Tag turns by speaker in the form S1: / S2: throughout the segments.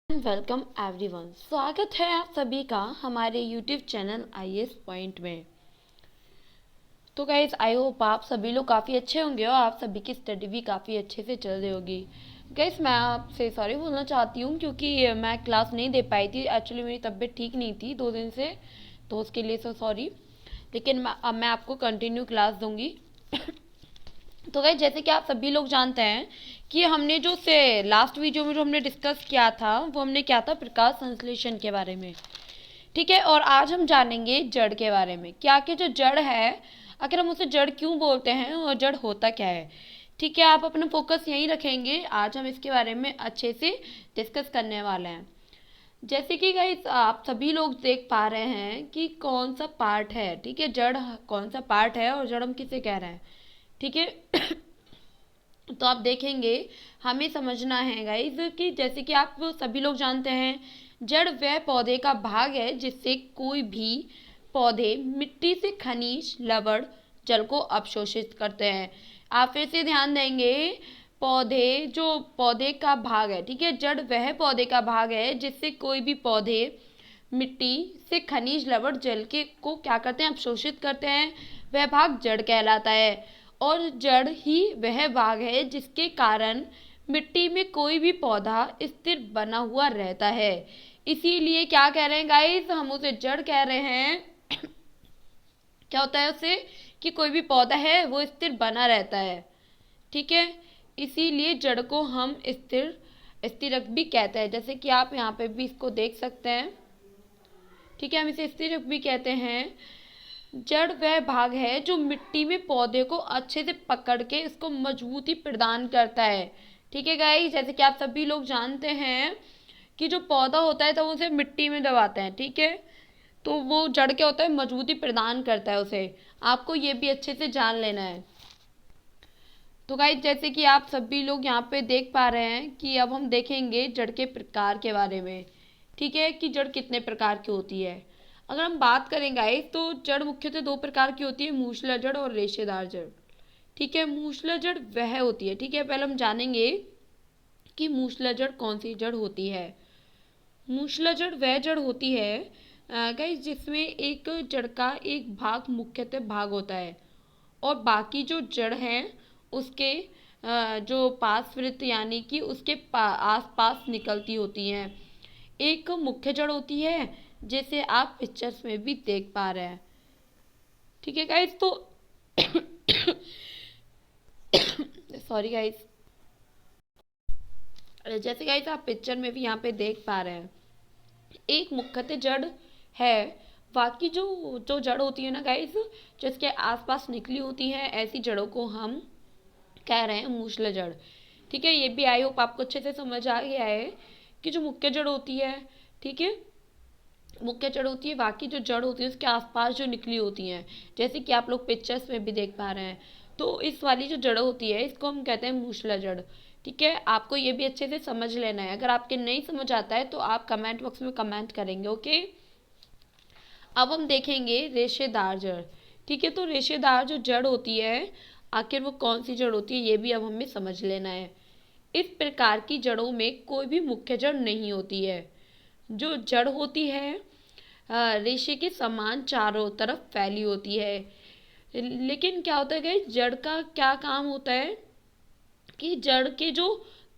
S1: Welcome everyone. स्वागत है आप सभी का हमारे यूट्यूब चैनल आईएएस पॉइंट में। तो गाइज आई होप आप सभी लोग काफ़ी अच्छे होंगे और आप सभी की स्टडी भी काफ़ी अच्छे से चल रही होगी। गाइज मैं आपसे सॉरी बोलना चाहती हूँ क्योंकि मैं क्लास नहीं दे पाई थी। एक्चुअली मेरी तबीयत ठीक नहीं थी 2 दिन से, तो उसके लिए सॉरी। लेकिन अब मैं आपको कंटिन्यू क्लास दूंगी। तो गाइस जैसे कि आप सभी लोग जानते हैं कि हमने जो से लास्ट वीडियो में जो हमने डिस्कस किया था वो हमने क्या था, प्रकाश संश्लेषण के बारे में। ठीक है, और आज हम जानेंगे जड़ के बारे में कि आखिर जो जड़ है, आखिर हम उसे जड़ क्यों बोलते हैं और जड़ होता क्या है। ठीक है, आप अपना फोकस यहीं रखेंगे। आज हम इसके बारे में अच्छे से डिस्कस करने वाले हैं। जैसे कि गाइस आप सभी लोग देख पा रहे हैं कि कौन सा पार्ट है। ठीक है, जड़ कौन सा पार्ट है और जड़ हम किसे कह रहे हैं। ठीक है तो आप देखेंगे, हमें समझना है गाइस कि जैसे कि आप सभी लोग जानते हैं, जड़ वह पौधे का भाग है जिससे कोई भी पौधे मिट्टी से खनिज, लवण, जल को अवशोषित करते हैं। आप फिर से ध्यान देंगे, पौधे जो पौधे का भाग है। ठीक है, जड़ वह पौधे का भाग है जिससे कोई भी पौधे मिट्टी से खनिज, लवण, जल के को क्या करते हैं, अवशोषित करते हैं। वह भाग जड़ कहलाता है। और जड़ ही वह भाग है जिसके कारण मिट्टी में कोई भी पौधा स्थिर बना हुआ रहता है। इसीलिए क्या कह रहे हैं गाइस, हम उसे जड़ कह रहे हैं। क्या होता है उससे, कि कोई भी पौधा है वो स्थिर बना रहता है। ठीक है, इसीलिए जड़ को हम स्थिरक भी कहते हैं। जैसे कि आप यहाँ पे भी इसको देख सकते हैं। ठीक है, हम इसे स्थिरक भी कहते हैं। जड़ वह भाग है जो मिट्टी में पौधे को अच्छे से पकड़ के इसको मजबूती प्रदान करता है। ठीक है गाइस, जैसे कि आप सभी लोग जानते हैं कि जो पौधा होता है तो वो उसे मिट्टी में दबाते हैं। ठीक है, तो वो जड़ क्या होता है, मजबूती प्रदान करता है उसे। आपको ये भी अच्छे से जान लेना है। तो गाइस जैसे कि आप सभी लोग यहाँ पे देख पा रहे हैं कि अब हम देखेंगे जड़ के प्रकार के बारे में। ठीक है, कि जड़ कितने प्रकार की होती है। अगर हम बात करें गाइस तो जड़ मुख्यतः 2 प्रकार की होती है, मूसला जड़ और रेशेदार जड़। ठीक है, मूसला जड़ वह होती है। ठीक है, पहले हम जानेंगे कि मूसला जड़ कौन सी जड़ होती है। मूसला जड़ वह जड़ होती है गाइस जिसमें एक जड़ का एक भाग मुख्यतः भाग होता है और बाकी जो जड़ हैं उसके जो पार्श्ववृत्त यानी कि उसके आसपास निकलती होती हैं। एक मुख्य जड़ होती है जैसे आप पिक्चर्स में भी देख पा रहे हैं। ठीक है गाइस, तो सॉरी गाइस, जैसे गाइस आप पिक्चर में भी यहाँ पे देख पा रहे हैं, एक मुख्यतः जड़ है। बाकी जो जो जड़ होती है ना गाइस, जो इसके आसपास निकली होती है, ऐसी जड़ों को हम कह रहे हैं मूसला जड़। ठीक है, ये भी आई होप आपको अच्छे से समझ आ गया है कि जो मुख्य जड़ होती है, ठीक है, मुख्य जड़ होती है, बाकी जो जड़ होती है उसके आसपास जो निकली होती हैं, जैसे कि आप लोग पिक्चर्स में भी देख पा रहे हैं। तो इस वाली जो जड़ होती है इसको हम कहते हैं मूसला जड़। ठीक है, आपको ये भी अच्छे से समझ लेना है। अगर आपके नहीं समझ आता है तो आप कमेंट बॉक्स में कमेंट करेंगे। ओके, अब हम देखेंगे रेशेदार जड़। ठीक है, तो रेशेदार जो जड़ होती है, आखिर वो कौन सी जड़ होती है ये भी अब हमें समझ लेना है। इस प्रकार की जड़ों में कोई भी मुख्य जड़ नहीं होती है। जो जड़ होती है रेशे के समान चारों तरफ फैली होती है। लेकिन क्या होता है कि जड़ का क्या काम होता है, कि जड़ के जो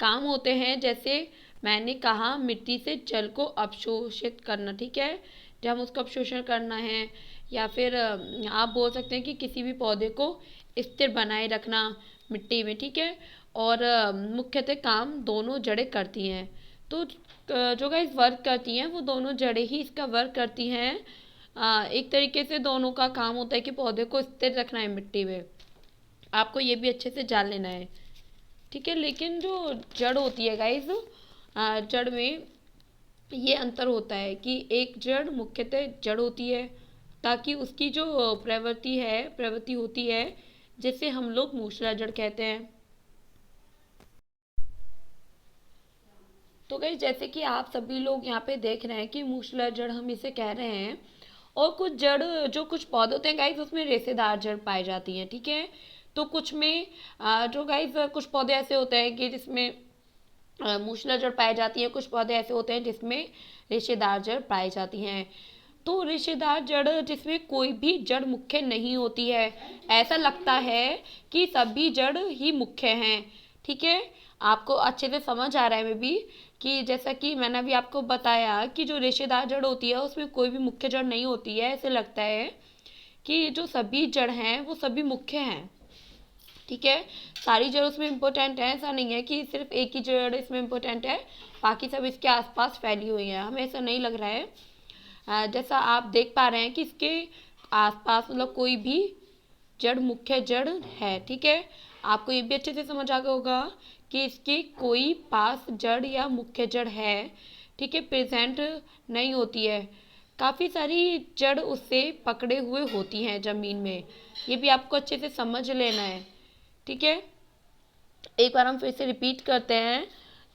S1: काम होते हैं, जैसे मैंने कहा मिट्टी से जल को अवशोषित करना। ठीक है, जब हम उसको अवशोषण करना है, या फिर आप बोल सकते हैं कि किसी भी पौधे को स्थिर बनाए रखना मिट्टी में। ठीक है, और मुख्यतः काम दोनों जड़ें करती हैं। तो जो गाइस वर्क करती हैं वो दोनों जड़ें ही इसका वर्क करती हैं। एक तरीके से दोनों का काम होता है कि पौधे को स्थिर रखना है मिट्टी में। आपको ये भी अच्छे से जान लेना है। ठीक है, लेकिन जो जड़ होती है गाइस, जड़ में ये अंतर होता है कि एक जड़ मुख्यतः जड़ होती है ताकि उसकी जो प्रवृत्ति होती है जिसे हम लोग मूसला जड़ कहते हैं। तो गाइस जैसे कि आप सभी लोग यहाँ पे देख रहे हैं कि मूसला जड़ हम इसे कह रहे हैं। और कुछ जड़, जो कुछ पौधे होते हैं गाइस उसमें रेशेदार जड़ पाई जाती हैं। ठीक है, तो कुछ में जो गाइस कुछ पौधे ऐसे होते हैं कि जिसमें मूसला जड़ पाई जाती है। कुछ पौधे ऐसे होते हैं जिसमें रेशेदार जड़ पाई जाती हैं। तो रेशेदार जड़ जिसमें कोई भी जड़ मुख्य नहीं होती है। ऐसा लगता है कि सभी जड़ ही मुख्य हैं। ठीक है, आपको अच्छे से समझ आ रहा है मे भी कि जैसा कि मैंने अभी आपको बताया कि जो रेशेदार जड़ होती है उसमें कोई भी मुख्य जड़ नहीं होती है। ऐसे लगता है कि जो सभी जड़ हैं वो सभी मुख्य हैं। ठीक है, सारी जड़ उसमें इम्पोर्टेंट है। ऐसा नहीं है कि सिर्फ एक ही जड़ इसमें इम्पोर्टेंट है, बाकी सब इसके आसपास फैली हुई है। हमें ऐसा नहीं लग रहा है। जैसा आप देख पा रहे हैं कि इसके आसपास मतलब कोई भी जड़ मुख्य जड़ है। ठीक है, आपको ये भी अच्छे से समझ आ गया होगा कि इसके कोई पास जड़ या मुख्य जड़ है। ठीक है, प्रेजेंट नहीं होती है। काफ़ी सारी जड़ उससे पकड़े हुए होती हैं ज़मीन में। ये भी आपको अच्छे से समझ लेना है। ठीक है, एक बार हम फिर से रिपीट करते हैं।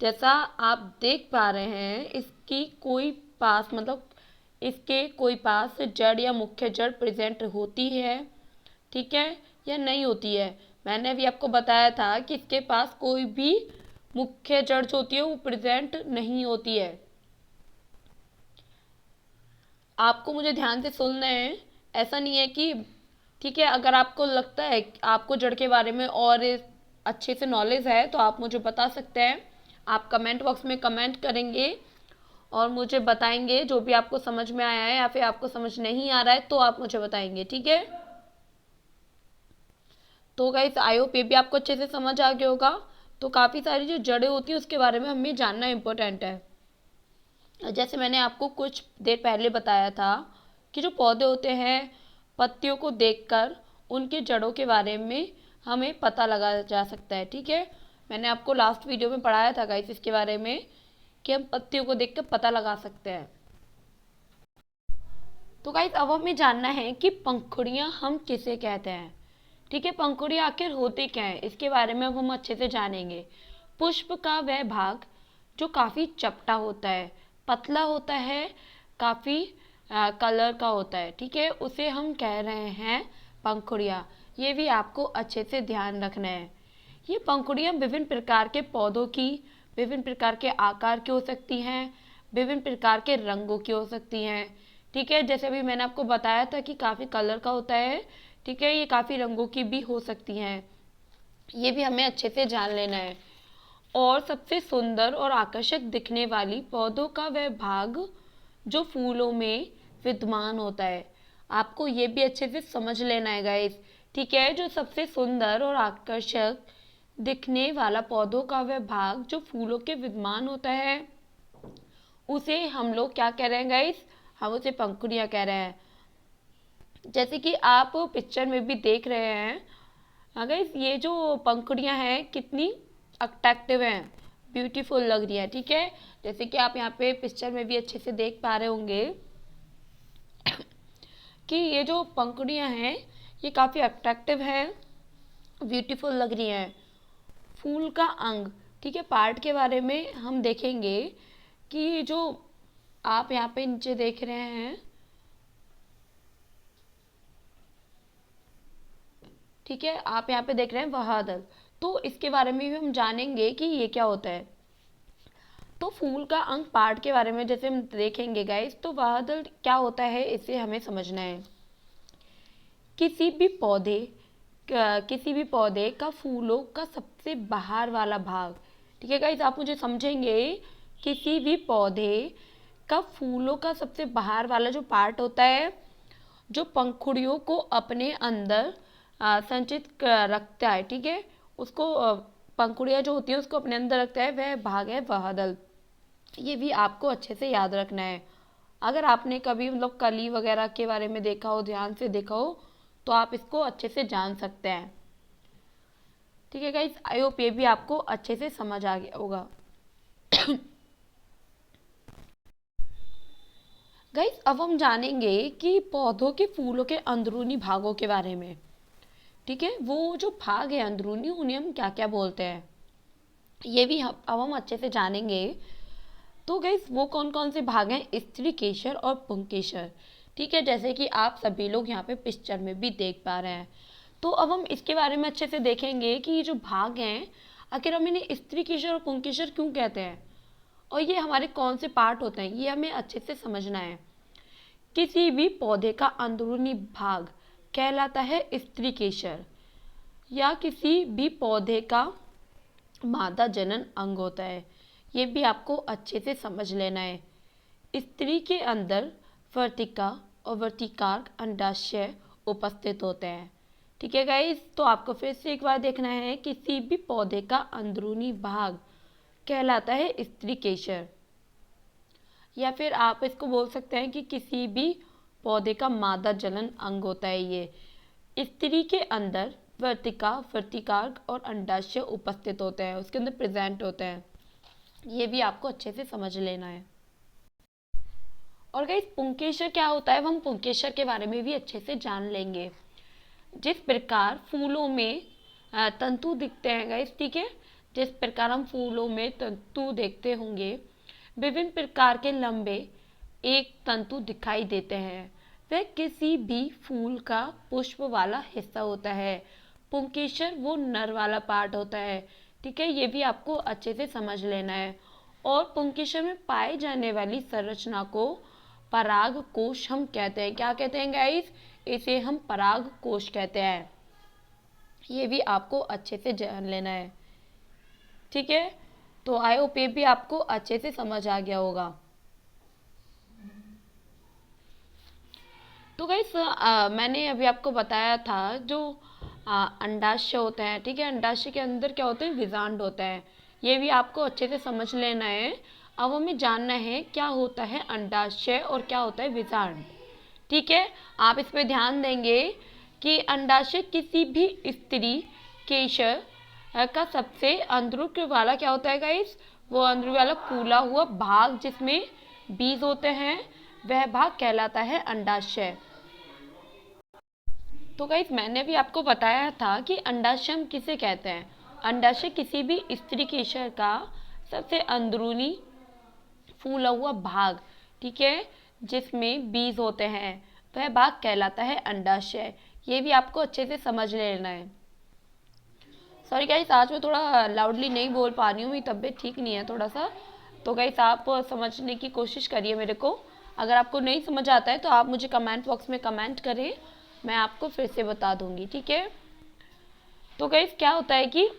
S1: जैसा आप देख पा रहे हैं इसकी कोई पास मतलब इसके कोई पास जड़ या मुख्य जड़ प्रेजेंट होती है। ठीक है, या नहीं होती है। मैंने अभी आपको बताया था कि इसके पास कोई भी मुख्य जड़ जो होती है वो प्रेजेंट नहीं होती है। आपको मुझे ध्यान से सुनना है। ऐसा नहीं है कि ठीक है, अगर आपको लगता है कि आपको जड़ के बारे में और अच्छे से नॉलेज है तो आप मुझे बता सकते हैं। आप कमेंट बॉक्स में कमेंट करेंगे और मुझे बताएंगे जो भी आपको समझ में आया है, या फिर आपको समझ नहीं आ रहा है तो आप मुझे बताएंगे। ठीक है, तो गाइस आई होप ये भी आपको अच्छे से समझ आ गया होगा। तो काफ़ी सारी जो जड़ें होती हैं उसके बारे में हमें जानना इम्पोर्टेंट है। जैसे मैंने आपको कुछ देर पहले बताया था कि जो पौधे होते हैं पत्तियों को देखकर उनके जड़ों के बारे में हमें पता लगाया जा सकता है। ठीक है, मैंने आपको लास्ट वीडियो में पढ़ाया था गाइस इसके बारे में कि हम पत्तियों को देखकर पता लगा सकते हैं। तो गाइस अब हमें जानना है कि पंखुड़ियाँ हम किसे कहते हैं। ठीक है, पंखुड़ियाँ आखिर होते क्या है इसके बारे में अब हम अच्छे से जानेंगे। पुष्प का वह भाग जो काफ़ी चपटा होता है, पतला होता है, काफ़ी कलर का होता है। ठीक है, उसे हम कह रहे हैं पंखुड़ियाँ। ये भी आपको अच्छे से ध्यान रखना है। ये पंखुड़ियाँ विभिन्न प्रकार के पौधों की, विभिन्न प्रकार के आकार की हो सकती हैं, विभिन्न प्रकार के रंगों की हो सकती हैं। ठीक है, जैसे अभी मैंने आपको बताया था कि काफ़ी कलर का होता है। ठीक है, ये काफ़ी रंगों की भी हो सकती हैं। ये भी हमें अच्छे से जान लेना है। और सबसे सुंदर और आकर्षक दिखने वाली पौधों का वह भाग जो फूलों में विद्यमान होता है। आपको ये भी अच्छे से समझ लेना है गाइस। ठीक है, जो सबसे सुंदर और आकर्षक दिखने वाला पौधों का वह भाग जो फूलों के विद्यमान होता है उसे हम लोग क्या कह रहे हैं गाइस, हम उसे पंखुड़ियाँ कह रहे हैं। जैसे कि आप पिक्चर में भी देख रहे हैं गाइस, ये जो पंखुड़ियाँ हैं कितनी अट्रैक्टिव हैं, ब्यूटीफुल लग रही है। ठीक है, जैसे कि आप यहाँ पे पिक्चर में भी अच्छे से देख पा रहे होंगे कि ये जो पंखुड़ियाँ हैं ये काफ़ी अट्रैक्टिव हैं, ब्यूटीफुल लग रही हैं। फूल का अंग, ठीक है, पार्ट के बारे में हम देखेंगे कि जो आप यहाँ पे नीचे देख रहे हैं, ठीक है, आप यहाँ पे देख रहे हैं वहादल, तो इसके बारे में भी हम जानेंगे कि ये क्या होता है। तो फूल का अंग पार्ट के बारे में जैसे हम देखेंगे गाइस, तो वहादल क्या होता है इसे हमें समझना है। किसी भी पौधे का फूलों का सबसे बाहर वाला भाग, ठीक है गाइस, आप मुझे समझेंगे। किसी भी पौधे का फूलों का सबसे बाहर वाला जो पार्ट होता है जो पंखुड़ियों को अपने अंदर संचित रखता है। ठीक है, उसको पंखुड़ियाँ जो होती है उसको अपने अंदर रखता है, वह भाग है वहादल। ये भी आपको अच्छे से याद रखना है। अगर आपने कभी मतलब कली वगैरह के बारे में देखा हो, ध्यान से देखा हो, तो आप इसको अच्छे से जान सकते हैं। ठीक है गाइस, आई होप ये भी आपको अच्छे से समझ आ गया होगा। गाइस अब हम जानेंगे कि पौधों के फूलों के अंदरूनी भागों के बारे में। ठीक है, वो जो भाग है अंदरूनी उन्हें हम क्या क्या बोलते हैं, ये भी अब हम अच्छे से जानेंगे। तो गाइस वो कौन कौन से भाग हैं, स्त्री केशर और पुंकेसर। ठीक है, जैसे कि आप सभी लोग यहाँ पे पिक्चर में भी देख पा रहे हैं। तो अब हम इसके बारे में अच्छे से देखेंगे कि ये जो भाग हैं आखिर हम इन्हें स्त्रीकेशर और पुंकेशर क्यों कहते हैं और ये हमारे कौन से पार्ट होते हैं, ये हमें अच्छे से समझना है। किसी भी पौधे का अंदरूनी भाग कहलाता है स्त्रीकेशर, या किसी भी पौधे का मादा जनन अंग होता है। ये भी आपको अच्छे से समझ लेना है। स्त्री के अंदर वर्तिका और वर्तिकार्क अंडाशय उपस्थित होते हैं। ठीक है गाइस, तो आपको फिर से एक बार देखना है, किसी भी पौधे का अंदरूनी भाग कहलाता है स्त्रीकेशर, या फिर आप इसको बोल सकते हैं कि किसी भी पौधे का मादा जनन अंग होता है ये। स्त्री के अंदर वर्तिका, वर्तिकार्क और अंडाशय उपस्थित होते हैं, उसके अंदर प्रेजेंट होते हैं। ये भी आपको अच्छे से समझ लेना है। और गाइस पुंकेसर क्या होता है, हम पुंकेसर के बारे में भी अच्छे से जान लेंगे। जिस प्रकार फूलों में तंतु दिखते हैं गाइस, ठीक है, जिस प्रकार हम फूलों में तंतु देखते होंगे, विभिन्न प्रकार के लंबे एक तंतु दिखाई देते हैं, वह किसी भी फूल का पुष्प वाला हिस्सा होता है। पुंकेसर वो नर वाला पार्ट होता है। ठीक है, ये भी आपको अच्छे से समझ लेना है। और पुंकेसर में पाई जाने वाली संरचना को पराग कोश हम कहते हैं। क्या कहते हैं गाइस, इसे हम पराग कोश कहते हैं। ये भी आपको अच्छे से जान लेना है। ठीक है, तो आई होप ये भी आपको अच्छे से समझ आ गया होगा। तो गाइस मैंने अभी आपको बताया था जो अंडाशय होते हैं, ठीक है, अंडाशय के अंदर क्या होते हैं, बीजांड होता है। ये भी आपको अच्छे से समझ लेना है। अब हमें जानना है क्या होता है अंडाशय और क्या होता है बीजांड। ठीक है, आप इस पे ध्यान देंगे कि अंडाशय किसी भी स्त्री केशर का सबसे अंदरूनी वाला क्या होता है गाइस, वो अंदरूनी वाला फूला हुआ भाग जिसमें बीज होते हैं, वह भाग कहलाता है अंडाशय। तो गाइस मैंने भी आपको बताया था कि अंडाशय हम किसे कहते हैं। अंडाशय किसी भी स्त्री केशर का सबसे अंदरूनी फूला हुआ भाग, ठीक है, जिसमें बीज होते हैं, वह भाग कहलाता है अंडाशय। ये भी आपको अच्छे से समझ लेना है। सॉरी गाइस, आज मैं थोड़ा लाउडली नहीं बोल पा रही हूँ, मेरी तबीयत ठीक नहीं है थोड़ा सा। तो गाइस आप समझने की कोशिश करिए मेरे को। अगर आपको नहीं समझ आता है तो आप मुझे कमेंट बॉक्स में कमेंट करें, मैं आपको फिर से बता दूंगी। ठीक है, तो गाइस क्या होता है कि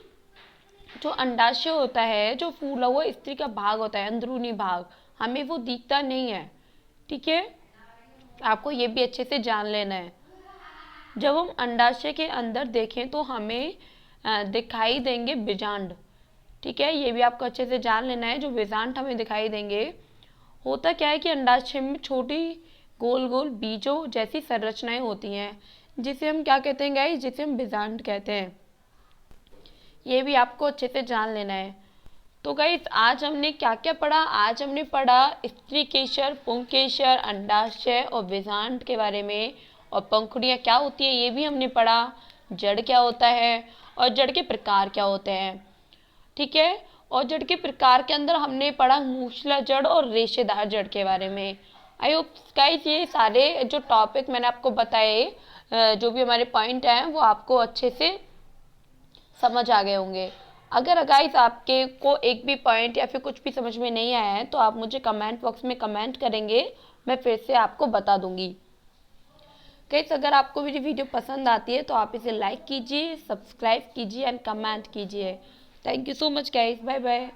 S1: जो अंडाशय होता है, जो फूला हुआ स्त्री का भाग होता है, अंदरूनी भाग, हमें वो दिखता नहीं है। ठीक है, आपको ये भी अच्छे से जान लेना है। जब हम अंडाशय के अंदर देखें तो हमें दिखाई देंगे बीजांड। ठीक है, ये भी आपको अच्छे से जान लेना है। जो बीजांड हमें दिखाई देंगे, होता क्या है कि अंडाशय में छोटी गोल गोल बीजों जैसी संरचनाएं होती हैं, जिसे हम क्या कहते हैं गाइस, जिसे हम बीजांड कहते हैं। ये भी आपको अच्छे से जान लेना है। तो गाइस आज हमने क्या क्या पढ़ा, आज हमने पढ़ा स्त्रीकेशर, पुंकेसर, अंडाशय और बीजांड के बारे में, और पंखुड़ियाँ क्या होती हैं ये भी हमने पढ़ा, जड़ क्या होता है और जड़ के प्रकार क्या होते हैं। ठीक है, और जड़ के प्रकार के अंदर हमने पढ़ा मूसला जड़ और रेशेदार जड़ के बारे में। आई होप गाइस ये सारे जो टॉपिक मैंने आपको बताए, जो भी हमारे पॉइंट हैं, वो आपको अच्छे से समझ आ गए होंगे। अगर गाइस आपके को एक भी पॉइंट या फिर कुछ भी समझ में नहीं आया है तो आप मुझे कमेंट बॉक्स में कमेंट करेंगे, मैं फिर से आपको बता दूंगी। गाइस अगर आपको मेरी वीडियो पसंद आती है तो आप इसे लाइक कीजिए, सब्सक्राइब कीजिए एंड कमेंट कीजिए। Thank you so much guys, bye bye.